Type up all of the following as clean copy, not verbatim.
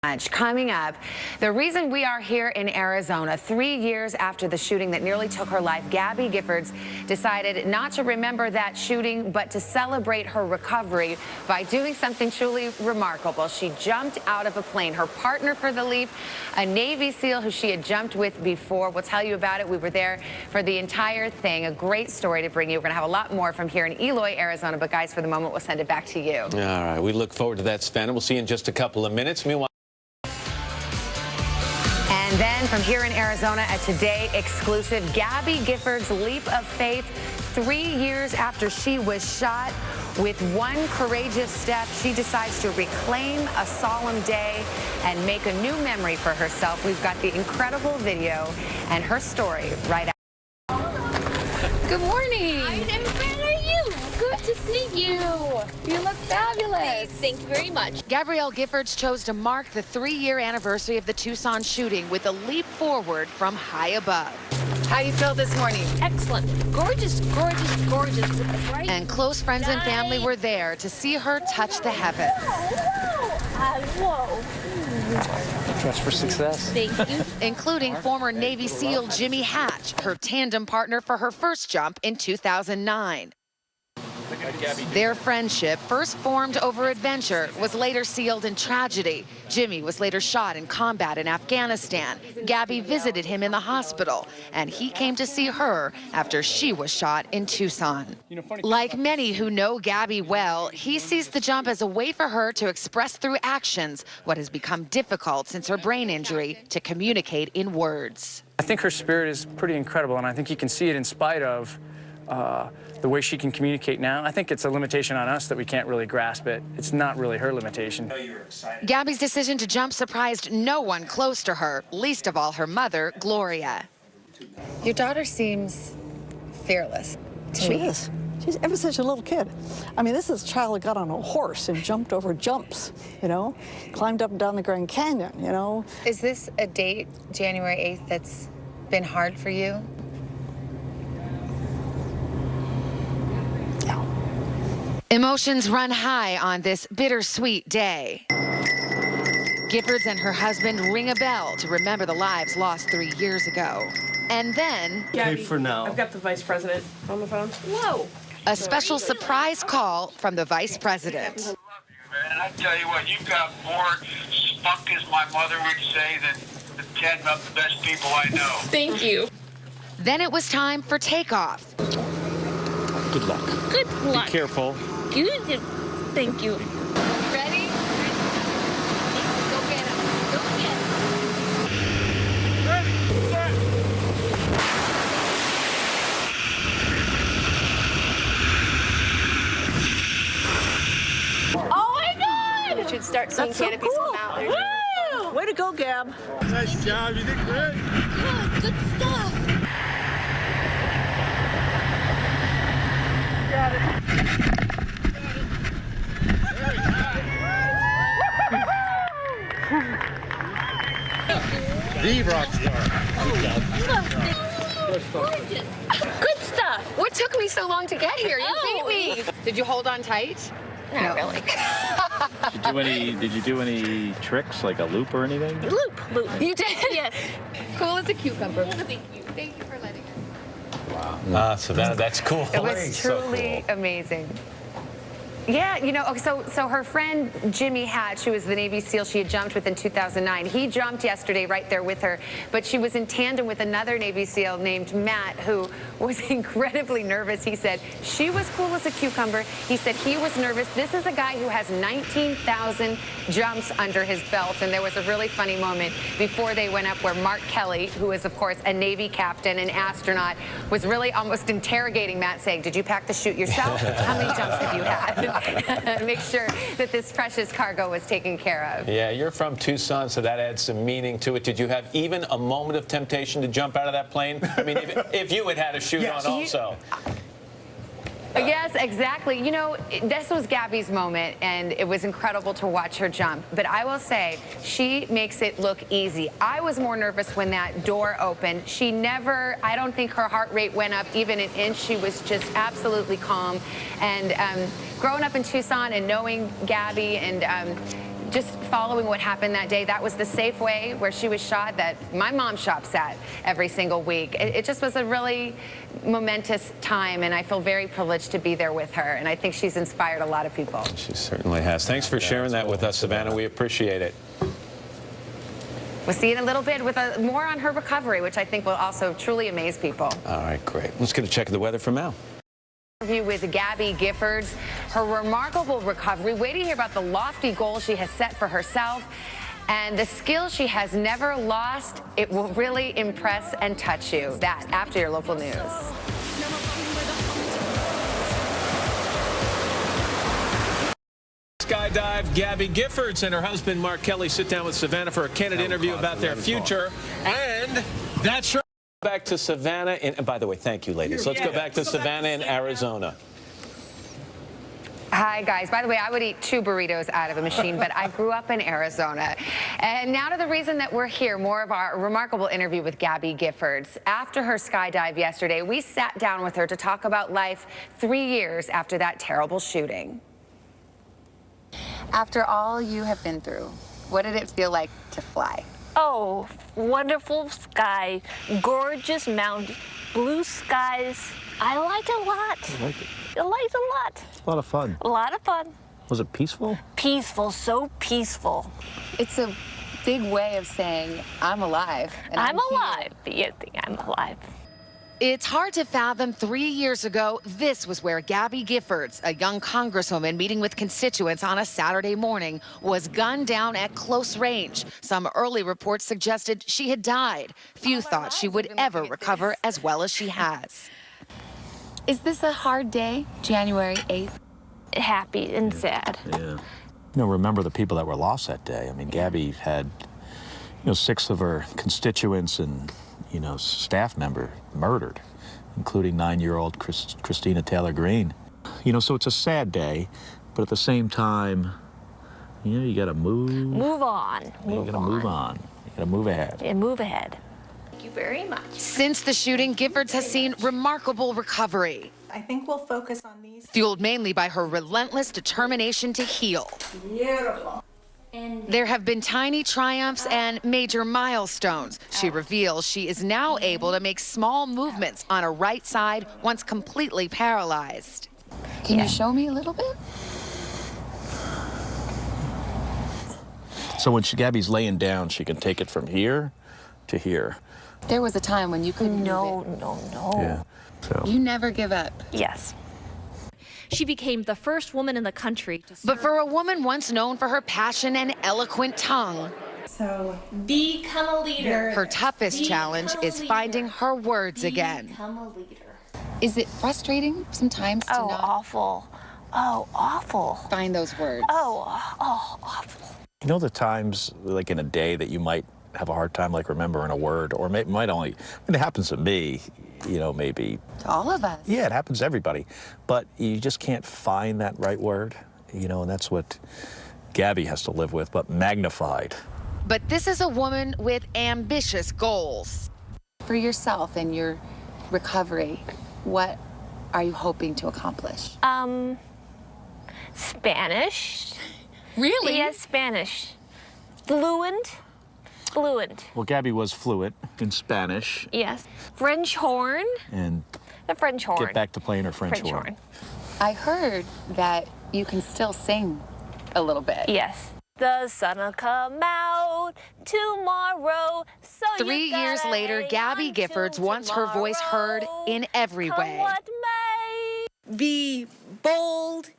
Coming up, the reason we are here in Arizona 3 years after the shooting that nearly took her life, Gabby Giffords decided not to remember that shooting, but to celebrate her recovery by doing something truly remarkable. She jumped out of a plane. Her partner for the leap, a Navy SEAL who she had jumped with before. We'll tell you about it. We were there for the entire thing. A great story to bring you. We're going to have a lot more from here in Eloy, Arizona. But guys, for the moment, we'll send it back to you. All right. We look forward to that, Savannah. We'll see you in just a couple of minutes. Meanwhile, and then from here in Arizona, a Today exclusive, Gabby Giffords' leap of faith 3 years after she was shot. With one courageous step, she decides to reclaim a solemn day and make a new memory for herself. We've got the incredible video and her story right after. Good morning. Hi, how are you? Good to see you. You look fabulous. Thank you very much. Gabrielle Giffords chose to mark the 3-year anniversary of the Tucson shooting with a leap forward from high above. How you feel this morning? Excellent. Gorgeous, gorgeous, gorgeous. Right? And close friends and family were there to see her touch the heavens. Whoa. Trust for success. Thank you. Including former Navy SEAL Jimmy Hatch, her tandem partner for her first jump in 2009. Their friendship, first formed over adventure, was later sealed in tragedy. Jimmy was later shot in combat in Afghanistan. Gabby visited him in the hospital, and he came to see her after she was shot in Tucson. Like many who know Gabby well, he sees the jump as a way for her to express through actions what has become difficult since her brain injury to communicate in words. I think her spirit is pretty incredible, and I think you can see it in spite of the way she can communicate now. I think it's a limitation on us that we can't really grasp it. It's not really her limitation. Gabby's decision to jump surprised no one close to her, least of all her mother, Gloria. Your daughter seems fearless to me. She is. She's ever such a little kid. I mean, this is a child that got on a horse and jumped over jumps, you know, climbed up and down the Grand Canyon, you know. Is this a date, January 8th, that's been hard for you? Emotions run high on this bittersweet day. Giffords and her husband ring a bell to remember the lives lost 3 years ago. And then, Gabby, for now. I've got the vice president on the phone. Whoa. a special surprise call from the vice president. Man, I tell you what, you've got more spunk, as my mother would say, than the 10 of the best people I know. Thank you. Then it was time for takeoff. Good luck. Good luck. Be careful. Good. Thank you. Ready? Go get him. Go get it. Ready, set. Oh my God! You should start seeing That's so canopies cool. come out. Woo! Way to go, Gab. Nice job, you did great. Good stuff. Got it. The rock star. Gorgeous. Good stuff. What took me so long to get here? You beat me. Did you hold on tight? Not really. Did you do any tricks, like a loop or anything? Loop. You did? Yes. Cool as a cucumber. Thank you. Thank you for letting us. Wow. Savannah, that's cool. It was truly amazing. Yeah, you know, so her friend Jimmy Hatch, who was the Navy SEAL she had jumped with in 2009, he jumped yesterday right there with her, but she was in tandem with another Navy SEAL named Matt, who was incredibly nervous. He said she was cool as a cucumber. He said he was nervous. This is a guy who has 19,000 jumps under his belt, and there was a really funny moment before they went up where Mark Kelly, who is, of course, a Navy captain and astronaut, was really almost interrogating Matt, saying, did you pack the chute yourself? How many jumps have you had? Make sure that this precious cargo was taken care of. Yeah, you're from Tucson, so that adds some meaning to it. Did you have even a moment of temptation to jump out of that plane? I mean, if you had a chute on also. Yes, exactly. You know, this was Gabby's moment, and it was incredible to watch her jump. But I will say, she makes it look easy. I was more nervous when that door opened. She never, I don't think her heart rate went up even an inch. She was just absolutely calm. And growing up in Tucson and knowing Gabby and just following what happened that day, that was the Safeway where she was shot that my mom shops at every single week. It just was a really momentous time, and I feel very privileged to be there with her, and I think she's inspired a lot of people. She certainly has. Thanks for sharing that with us, Savannah. We appreciate it. We'll see in a little bit with more on her recovery, which I think will also truly amaze people. All right, great. Let's get a check of the weather from Mal. Interview with Gabby Giffords, her remarkable recovery. Wait to hear about the lofty goals she has set for herself and the skills she has never lost. It will really impress and touch you. That after your local news. Skydive Gabby Giffords and her husband Mark Kelly sit down with Savannah for a candid interview about their future. And that's right. Back to Savannah. And by the way, thank you, ladies. Let's go back to Savannah in Arizona. Hi, guys. By the way, I would eat 2 burritos out of a machine, but I grew up in Arizona. And now to the reason that we're here, more of our remarkable interview with Gabby Giffords. After her skydive yesterday, we sat down with her to talk about life 3 years after that terrible shooting. After all you have been through, what did it feel like to fly? Oh, wonderful sky, gorgeous mountains, blue skies. I like it a lot. I like it. I liked it a lot. A lot of fun. A lot of fun. Was it peaceful? Peaceful, so peaceful. It's a big way of saying I'm alive. And I'm here. alive. Yeah, I'm alive. It's hard to fathom 3 years ago, this was where Gabby Giffords, a young congresswoman meeting with constituents on a Saturday morning, was gunned down at close range. Some early reports suggested she had died. Few thought she would ever recover as well as she has. Is this a hard day, January 8th? Happy and sad. Yeah. You know, remember the people that were lost that day. I mean, Gabby had, 6 of her constituents and, staff member murdered, including 9-year-old Christina Taylor Greene. So it's a sad day, but at the same time, you got to move. Move on. You got to move on. You got to move ahead. And move ahead. Thank you very much. Since the shooting, Giffords has seen remarkable recovery. I think we'll focus on these. Fueled mainly by her relentless determination to heal. Beautiful. There have been tiny triumphs and major milestones. She reveals she is now able to make small movements on her right side once completely paralyzed. Can you show me a little bit? So when Gabby's laying down, she can take it from here to here. There was a time when you couldn't No. Yeah. So. You never give up. Yes. She became the first woman in the country to serve. But for a woman once known for her passion and eloquent tongue, So Become a leader. her toughest challenge is finding her words again. Become a leader. Is it frustrating sometimes to not Awful. Oh, awful. find those words? Oh, awful. The times, like in a day, that you might have a hard time, like remembering a word, or might only, when it happens to me, maybe. To all of us. Yeah, it happens to everybody, but you just can't find that right word, and that's what Gabby has to live with, but magnified. But this is a woman with ambitious goals. For yourself and your recovery, what are you hoping to accomplish? Spanish. Really? Yes, Spanish. Fluent. Well, Gabby was fluent in Spanish. Yes. French horn. And The French horn. get back to playing her French horn. I heard that you can still sing a little bit. Yes. The sun'll come out tomorrow. So 3 years later, Gabby Giffords wants her voice heard in every way. What may. Be bold.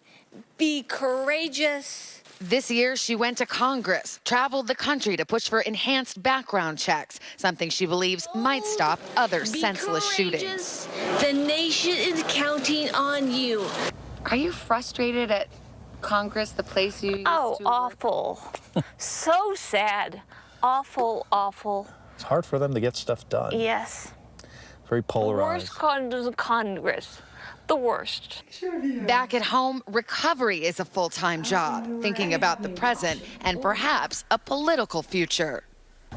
Be courageous. This year, she went to Congress, traveled the country to push for enhanced background checks, something she believes might stop other senseless shootings. The nation is counting on you. Are you frustrated at Congress, the place you used to work? Awful. So sad. Awful. It's hard for them to get stuff done. Yes. Very polarized. Worst Congress. The worst. Back at home, recovery is a full-time job, thinking about the present and perhaps a political future.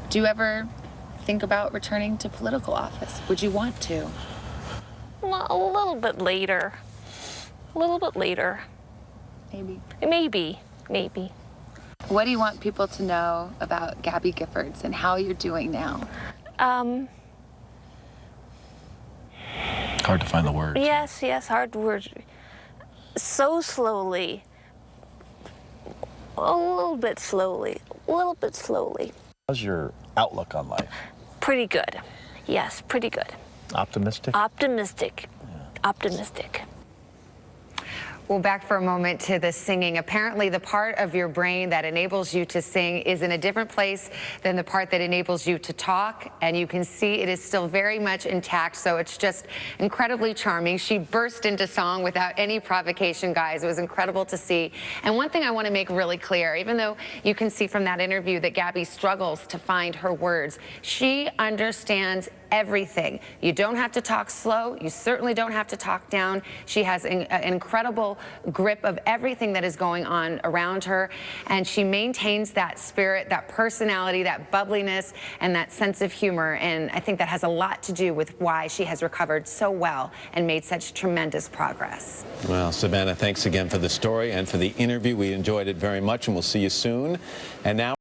Do you ever think about returning to political office? Would you want to? Well, a little bit later. Maybe. Maybe. What do you want people to know about Gabby Giffords and how you're doing now? Hard to find the words. Yes, hard words. So slowly. A little bit slowly. How's your outlook on life? Pretty good. Yes, pretty good. Optimistic? Optimistic. Well, back for a moment to the singing. Apparently, the part of your brain that enables you to sing is in a different place than the part that enables you to talk, and you can see it is still very much intact, so it's just incredibly charming. She burst into song without any provocation, guys. It was incredible to see. And one thing I want to make really clear, even though you can see from that interview that Gabby struggles to find her words, she understands everything. You don't have to talk slow. You certainly don't have to talk down. She has an incredible grip of everything that is going on around her, and she maintains that spirit, that personality, that bubbliness, and that sense of humor, and I think that has a lot to do with why she has recovered so well and made such tremendous progress. Well, Savannah, thanks again for the story and for the interview. We enjoyed it very much, and we'll see you soon. And now